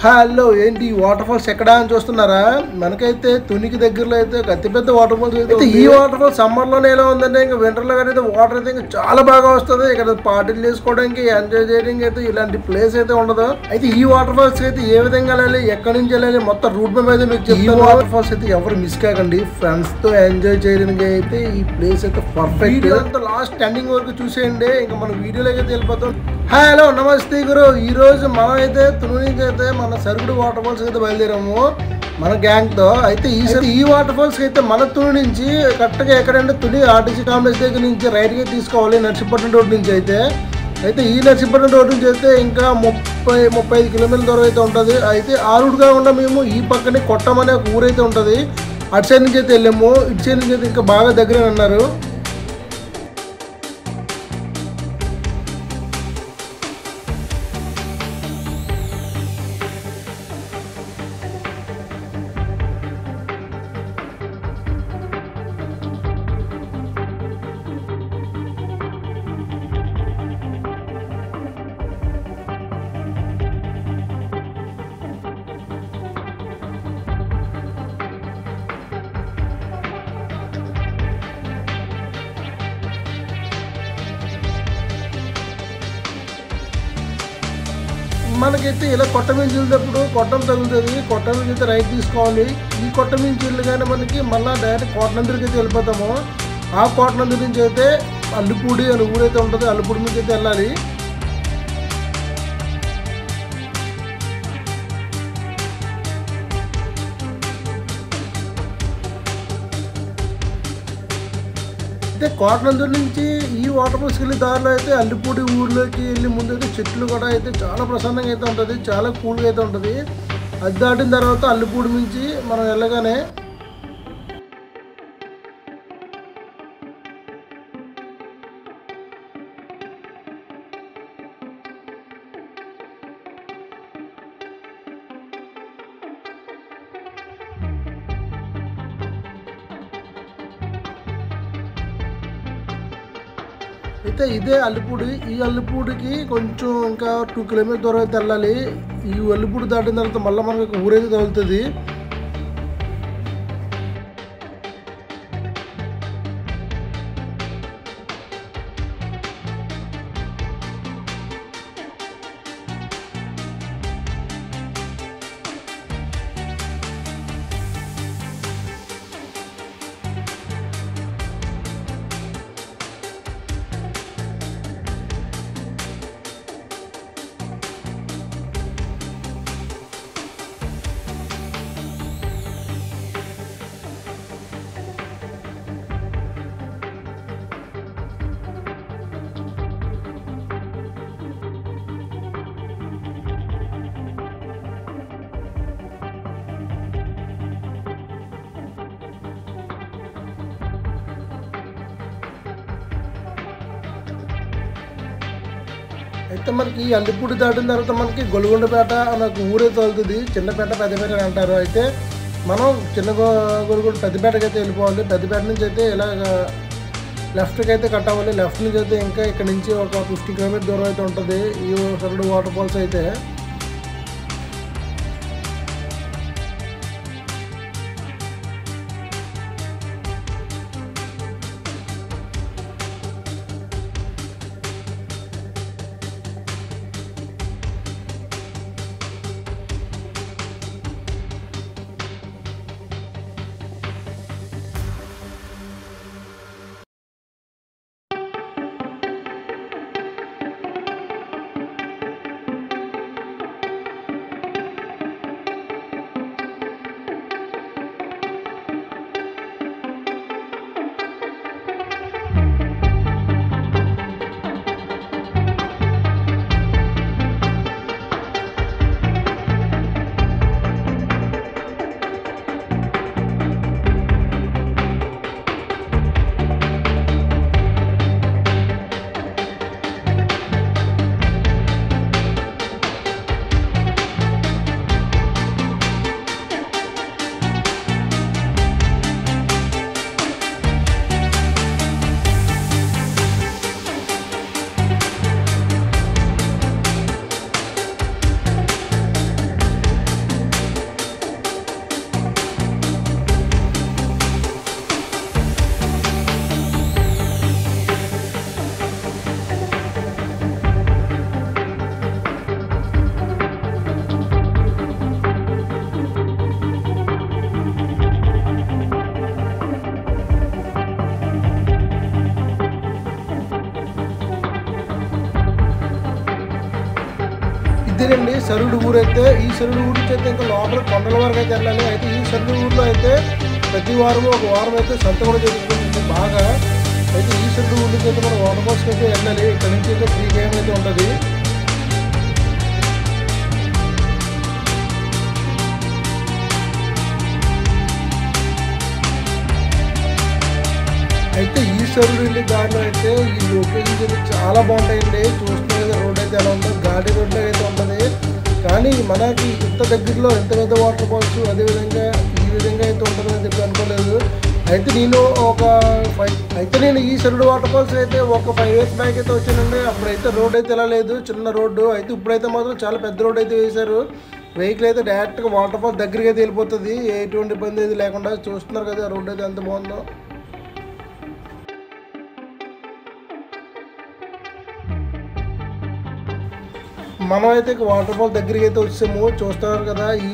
Hello ఏంటి water falls ఎక్కడ అని చూస్తున్నారా? మనకైతే తునికి దగ్గరలో అయితే అతిపెద్ద వాటర్ ఫాల్స్ అయితే ఈ వాటర్ ఫాల్స్ సమ్మర్ లోనే ఎలా ఉందంటే ఇంకా వింటర్ లో అయితే వాటర్ అయితే ఇంకా చాలా బాగా వస్తుంది. ఇక్కడ పార్టీలు చేసుకోవడానికి ఎంజాయ్ చేయడానికి అయితే ఇలాంటి ప్లేస్ అయితే ఉండదు. అయితే ఈ వాటర్ ఫాల్స్ అయితే ఏ విధంగా వెళ్ళాలి, ఎక్కడి నుంచి వెళ్ళాలి, మొత్తం రూట్ మ్యాప్ అయితే మీకు చెప్తాను. ఈ వాటర్ ఫాల్స్ అయితే ఎవరు మిస్ కాకండి. ఫ్రెండ్స్ తో ఎంజాయ్ చేయడానికి అయితే ఈ ప్లేస్ అయితే పర్ఫెక్ట్. అంతా లాస్ట్ ఎండింగ్ వరకు చూసేయండి. ఇంకా మన వీడియోలోకి అయితే వెళ్ళిపోతాం. హలో నమస్తే గురు. ఈ రోజు మనం అయితే తుని నుంచి అయితే మన సరుగుడు వాటర్ ఫాల్స్ అయితే బయలుదేరాము మన గ్యాంగ్ తో. అయితే ఈ వాటర్ ఫాల్స్ అయితే మన తుని నుంచి కరెక్ట్గా ఎక్కడంటే తుని ఆర్టీసీ కాంప్లెక్స్ దగ్గర నుంచి రైట్ గా తీసుకోవాలి నర్సీపట్నం రోడ్ నుంచి. అయితే ఈ నర్సీపట్నం రోడ్ నుంచి అయితే ఇంకా 35 కిలోమీటర్ల దూరం అయితే ఉంటుంది. అయితే ఆ రూట్ కాకుండా మేము ఈ పక్కనే కొట్టం అనే ఒక ఊరైతే ఉంటుంది, అటు సైడ్ నుంచి అయితే వెళ్ళాము. ఇటు సైడ్ నుంచి అయితే ఇంకా బాగా దగ్గరే అన్నారు. మనకైతే ఇలా కొట్ట మించి వెళ్ళేటప్పుడు కొట్టం తగులుతుంది. కొట్టం నుంచి అయితే రైట్ తీసుకోవాలి. ఈ కొట్ట మించి వెళ్ళగానే మనకి మళ్ళీ డైరెక్ట్ కోటనందరికి అయితే వెళ్ళిపోతాము. ఆ కోటనందరి నుంచి అయితే అల్లిపూడి అని ఊరైతే ఉంటుంది, అల్లిపూడి నుంచి అయితే వెళ్ళాలి. అయితే కోటనందూరు నుంచి ఈ వాటర్ ఫాల్స్కి వెళ్ళే దారిలో అయితే అల్లిపూడి ఊర్లోకి వెళ్ళి ముందు అయితే చెట్లు కూడా అయితే చాలా ప్రశాంతంగా అయితే ఉంటుంది, చాలా కూల్గా అయితే ఉంటుంది. అది దాటిన తర్వాత అల్లిపూడి నుంచి మనం వెళ్ళగానే అయితే ఇదే అల్లిపూడి. ఈ అల్లిపూడికి కొంచెం ఇంకా 2 కిలోమీటర్ దూరం అయితే వెళ్ళాలి. ఈ అల్లిపూడి దాటిన తర్వాత మళ్ళీ మనకు ఊరైతే తగులుతుంది. అయితే మనకి ఈ అల్లిపూడి దాటిన తర్వాత మనకి గొలుగొండపేట అనే ఒక ఊరే తగులుతుంది. చిన్నపేట పెద్దపేట అని అంటారు. అయితే మనం గొలుగొండ పెద్దపేటకి అయితే వెళ్ళిపోవాలి. పెద్దపేట నుంచి అయితే ఇలా లెఫ్ట్కి అయితే కట్ అవ్వాలి. లెఫ్ట్ నుంచి అయితే ఇంకా ఇక్కడ నుంచి ఒక 50 కిలోమీటర్ దూరం అయితే ఉంటుంది ఈ సరుగుడు వాటర్ ఫాల్స్ అయితే. ఇదేనండి సరుడు ఊరు అయితే. ఈ సరుడు ఊరు నుంచి అయితే ఇంకా లోపల కొండల వరకు అయితే వెళ్ళాలి. అయితే ఈ సరుడు ఊరిలో అయితే ప్రతి వారం ఒక వారం అయితే సంత కూడా జరుగుతుంది బాగా. అయితే ఈ సరుడు ఊరి నుంచి అయితే మనం వాటర్ ఫాల్స్కి అయితే వెళ్ళాలి. ఇక్కడ నుంచి అయితే ఫ్రీ గేమ్ అయితే ఉంటుంది. అయితే ఈ సరుడు వెళ్ళే దారిలో అయితే ఈ లొకేషన్స్ అయితే చాలా బాగుంటాయండి. చూస్తున్న కదా రోడ్ అయితే ఎలా ఉందో ఘాటి రోడ్లో అయితే ఉంటుంది. కానీ మనకి ఇంత దగ్గరలో ఎంత పెద్ద వాటర్ ఫాల్స్ అదేవిధంగా ఈ విధంగా అయితే ఉంటుందని చెప్పి అనుకోలేదు. అయితే నేను ఈ సరుడు వాటర్ ఫాల్స్ అయితే ఒక 5 years బ్యాక్ అయితే వచ్చానండి. అప్పుడైతే రోడ్ అయితే ఎలా లేదు, చిన్న రోడ్డు. అయితే ఇప్పుడైతే మాత్రం చాలా పెద్ద రోడ్ అయితే వేశారు. వెహికల్ అయితే డైరెక్ట్గా వాటర్ ఫాల్స్ దగ్గరికి అయితే వెళ్ళిపోతుంది, ఎటువంటి ఇబ్బంది అయితే లేకుండా. చూస్తున్నారు కదా రోడ్ అయితే ఎంత బాగుందో. మనం అయితే వాటర్ ఫాల్ దగ్గరికి అయితే వచ్చాము. చూస్తున్నారు కదా ఈ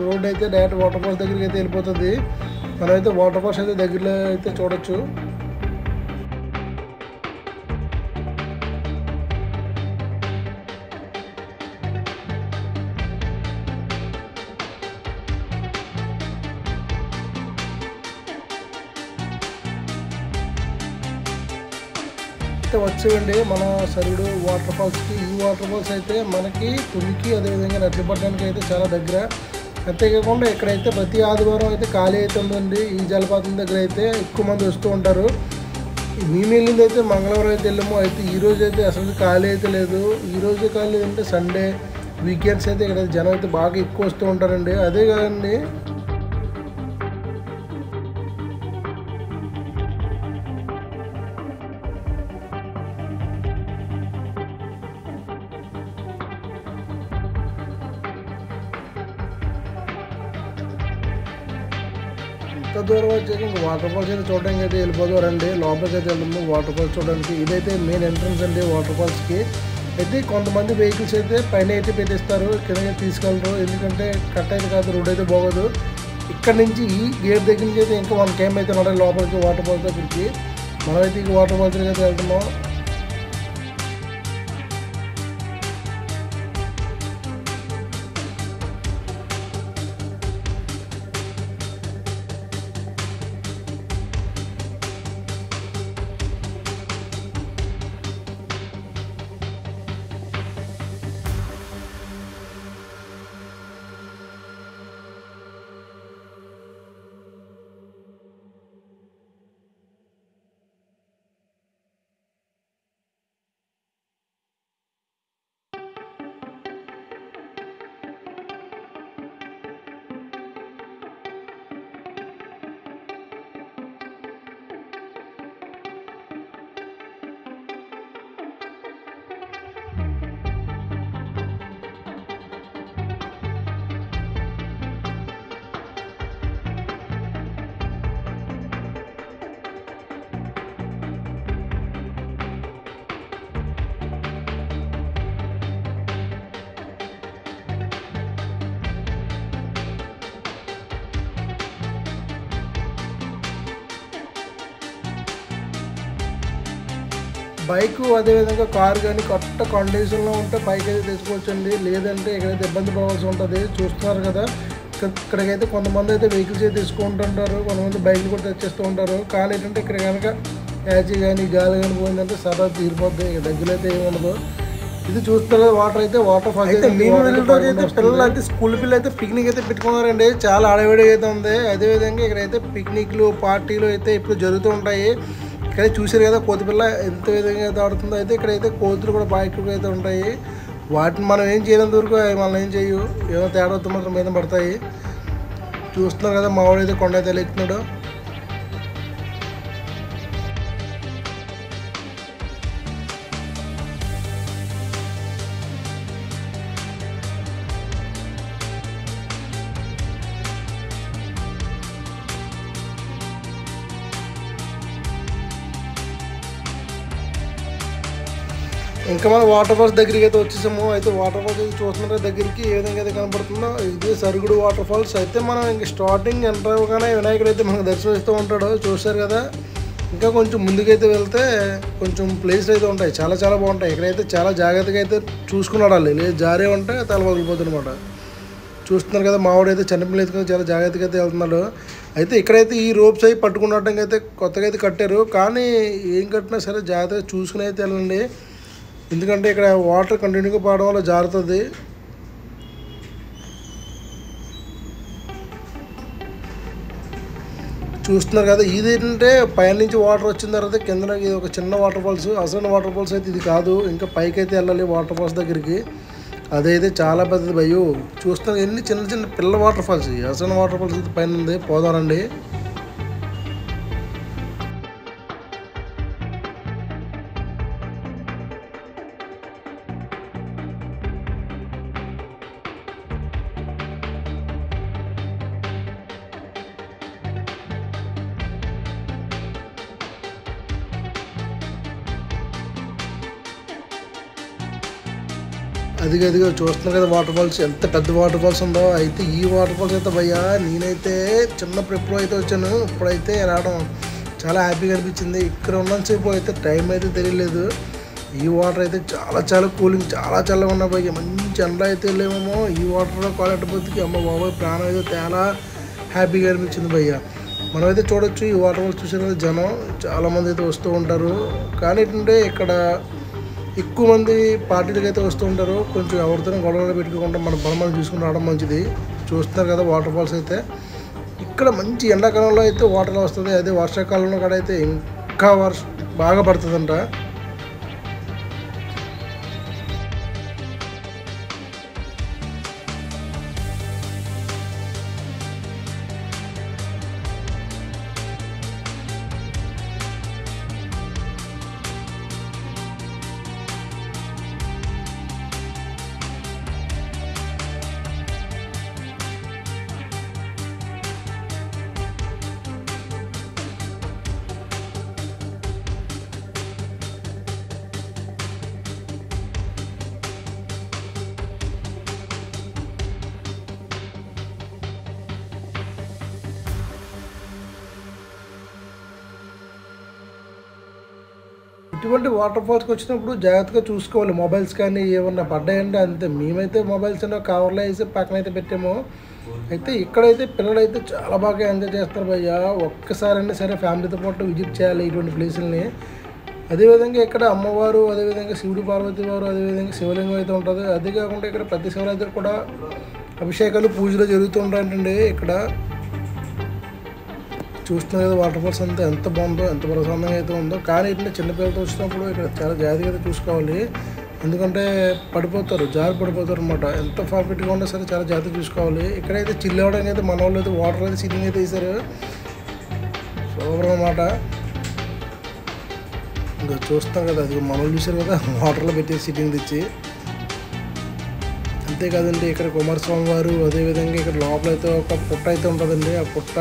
రోడ్ అయితే డైరెక్ట్ వాటర్ ఫాల్స్ దగ్గరికి అయితే వెళ్ళిపోతుంది. మనమైతే వాటర్ ఫాల్స్ అయితే దగ్గరలో అయితే చూడొచ్చు. అయితే వచ్చేయండి మన సరుడు వాటర్ ఫాల్స్కి. ఈ వాటర్ ఫాల్స్ అయితే మనకి తునికి అదేవిధంగా నర్సీపట్నానికి అయితే చాలా దగ్గర. అంతేకాకుండా ఇక్కడైతే ప్రతి ఆదివారం అయితే ఖాళీ అయితే ఉందండి. ఈ జలపాతం దగ్గర అయితే ఎక్కువ మంది వస్తూ ఉంటారు. మేము వెళ్ళింది అయితే మంగళవారం అయితే వెళ్ళాము. అయితే ఈరోజు అయితే అసలు ఖాళీ అయితే లేదు. ఈరోజు ఖాళీ అంటే సండే వీకెండ్స్ అయితే ఇక్కడ జనం అయితే బాగా ఎక్కువ వస్తూ ఉంటారండి. అదే కాదండి ఇంత దూరం వచ్చేసి ఇంకా వాటర్ ఫాల్స్ అయితే చూడడానికి అయితే వెళ్ళిపోతారండి. లోపలికి అయితే వెళ్తాము వాటర్ ఫాల్స్ చూడడానికి. ఇదైతే మెయిన్ ఎంట్రన్స్ అండి వాటర్ ఫాల్స్కి. అయితే కొంతమంది వెహికల్స్ అయితే పైన అయితే పెట్టిస్తారు, కింద తీసుకెళ్ళరు. ఎందుకంటే కట్ అయితే కాదు, రోడ్ అయితే బాగోదు. ఇక్కడ నుంచి ఈ గేట్ దగ్గర నుంచి అయితే ఇంకా 1 km అయితే ఉండాలి లోపలికి వాటర్ ఫాల్స్ దగ్గరికి. మనమైతే ఈ వాటర్ ఫాల్స్ దగ్గరికి అయితే వెళ్తున్నాం. బైక్ అదేవిధంగా కారు కానీ కొత్త కండిషన్లో ఉంటే బైక్ అయితే తెచ్చుకోవచ్చండి. లేదంటే ఇక్కడైతే ఇబ్బంది పడాల్సి ఉంటుంది. చూస్తున్నారు కదా ఇక్కడికైతే కొంతమంది అయితే వెహికల్స్ అయితే తీసుకుంటుంటారు, కొంతమంది బైక్లు కూడా తెచ్చేస్తూ ఉంటారు. కానీ ఏంటంటే ఇక్కడ కనుక యాచి కానీ గాలి కానీ పోయిందంటే సరదా తీరిపోద్ది, ఇక దగ్గర అయితే ఏమి ఉండదు. ఇది చూస్తారు వాటర్ అయితే వాటర్ ఫాల్స్ అయితే మేము అయితే పిల్లలు అయితే స్కూల్ పిల్లలు అయితే పిక్నిక్ అయితే పెట్టుకున్నారండి. చాలా ఆడవిడిగా అయితే ఉంది. అదేవిధంగా ఇక్కడైతే పిక్నిక్లు పార్టీలు అయితే ఇప్పుడు జరుగుతూ ఉంటాయి. ఇక్కడ చూసారు కదా కోతిపిల్ల ఎంత విధంగా అయితే ఆడుతుందో. అయితే ఇక్కడైతే కోతులు కూడా బాగా ఎక్కువగా అయితే ఉంటాయి. వాటిని మనం ఏం చేయనంత వరకు మనం ఏం చేయు, ఏమో తేడా వస్తే మాత్రం మీద పడతాయి. చూస్తున్నారు కదా మావాడు అయితే కొండ అయితే ఎక్కుతున్నాడు. ఇంకా మనం వాటర్ ఫాల్స్ దగ్గరికి అయితే వచ్చేసాము. అయితే వాటర్ ఫాల్స్ అయితే చూస్తున్నారు దగ్గరికి ఏ విధంగా అయితే కనపడుతుందో. ఇది సరుగుడు వాటర్ ఫాల్స్. అయితే మనం ఇంక స్టార్టింగ్ ఎంటర్ అవ్వగానే వినాయకుడు అయితే మనకు దర్శనమిస్తూ ఉంటాడు. చూస్తారు కదా ఇంకా కొంచెం ముందుకైతే వెళ్తే కొంచెం ప్లేస్లు అయితే ఉంటాయి, చాలా చాలా బాగుంటాయి. ఇక్కడైతే చాలా జాగ్రత్తగా అయితే చూసుకుని ఆడాలి, లేదు జారే ఉంటే తల పగిలిపోతుంది అనమాట. చూస్తున్నారు కదా మావాడు అయితే చిన్నపిల్లలు అయితే చాలా జాగ్రత్తగా అయితే వెళ్తున్నాడు. అయితే ఇక్కడైతే ఈ రోప్స్ అవి పట్టుకున్నట్టుగా అయితే కొత్తగా అయితే కట్టారు, కానీ ఏం కట్టినా సరే జాగ్రత్తగా చూసుకుని అయితే వెళ్ళండి, ఎందుకంటే ఇక్కడ వాటర్ కంటిన్యూగా పడడం వల్ల జారుతుంది. చూస్తున్నారు కదా, ఇది ఏంటంటే పైనుంచి వాటర్ వచ్చిన తర్వాత కింద ఇది ఒక చిన్న వాటర్ ఫాల్స్, అసలు వాటర్ ఫాల్స్ అయితే ఇది కాదు, ఇంకా పైకి అయితే వెళ్ళాలి వాటర్ ఫాల్స్ దగ్గరికి. అదైతే చాలా పెద్దది భయ్యో. చూస్తున్నారు ఎన్ని చిన్న చిన్న పిల్ల వాటర్ ఫాల్స్, అసలు వాటర్ ఫాల్స్ అయితే పైన ఉంది, పోదానండి. అదిగా చూస్తున్నారు కదా వాటర్ ఫాల్స్, ఎంత పెద్ద వాటర్ ఫాల్స్ ఉందో. అయితే ఈ వాటర్ ఫాల్స్ అయితే భయ్యా నేనైతే చిన్నప్పుడు ఎప్పుడు అయితే వచ్చాను, ఇప్పుడైతే రావడం చాలా హ్యాపీగా అనిపించింది. ఇక్కడ ఉన్నంతసేపు అయితే టైం అయితే తెలియలేదు. ఈ వాటర్ అయితే చాలా చాలా కూలింగ్, చాలా చల్లగా ఉన్నాయి భయ్య. మంచి ఎండ అయితే వెళ్ళేమో ఈ వాటర్లో కాలేటపోతే అమ్మ బాబాయ్ ప్రాణం అయితే చాలా హ్యాపీగా అనిపించింది భయ్య. మనమైతే చూడొచ్చు ఈ వాటర్ ఫాల్స్ చూసిన జనం చాలామంది అయితే వస్తూ ఉంటారు, కానీ ఏంటంటే ఇక్కడ ఎక్కువ మంది పార్టీలకు అయితే వస్తూ ఉంటారు. కొంచెం ఎవరితోనే గొడవలు పెట్టుకుంటాం, మన బలమని చూసుకుని రావడం మంచిది. చూస్తున్నారు కదా వాటర్ ఫాల్స్ అయితే ఇక్కడ మంచి ఎండాకాలంలో అయితే వాటర్ వస్తుంది, అదే వర్షాకాలంలో కూడా అయితే ఇంకా బాగా పడుతుందంట. ఇటువంటి వాటర్ ఫాల్స్కి వచ్చినప్పుడు జాగ్రత్తగా చూసుకోవాలి, మొబైల్స్ కానీ ఏమన్నా పడ్డాయంటే అంతే. మేమైతే మొబైల్స్ అన్న కవర్లో వేసి పక్కన అయితే పెట్టాము. అయితే ఇక్కడైతే పిల్లలైతే చాలా బాగా ఎంజాయ్ చేస్తారు భయ్య. ఒక్కసారైనా సరే ఫ్యామిలీతో పాటు విజిట్ చేయాలి ఇటువంటి ప్లేసుల్ని. అదేవిధంగా ఇక్కడ అమ్మవారు, అదేవిధంగా శివుడు పార్వతి వారు, అదేవిధంగా శివలింగం అయితే ఉంటుంది. అదే కాకుండా ఇక్కడ ప్రతి శివరాత్రి కూడా అభిషేకాలు పూజలు జరుగుతూ ఉంటాయంటండి. ఇక్కడ చూస్తున్నారు కదా వాటర్ ఫాల్స్ అంతా ఎంత బాగుందో, ఎంత ప్రశాంతంగా అయితే ఉందో. కానీ ఏంటంటే చిన్నపిల్లలతో వచ్చినప్పుడు ఇక్కడ చాలా జాగ్రత్తగా చూసుకోవాలి, ఎందుకంటే పడిపోతారు, జారి పడిపోతారు అనమాట. ఎంత పర్ఫెక్ట్గా ఉన్నా సరే చాలా జాగ్రత్తగా చూసుకోవాలి. ఇక్కడైతే చిల్ అవ్వడానికి అయితే మన వాళ్ళు అయితే వాటర్ అయితే సీటింగ్ అయితే వేసారు, సూపర్ అనమాట. ఇంకా చూస్తాం కదా, అది మన వాళ్ళు చూసారు కదా వాటర్లో పెట్టి సీటింగ్ తెచ్చి. అంతేకాదండి ఇక్కడ కుమారస్వామి వారు, అదేవిధంగా ఇక్కడ లోపల అయితే ఒక పుట్ట అయితే ఉంటుందండి. ఆ పుట్ట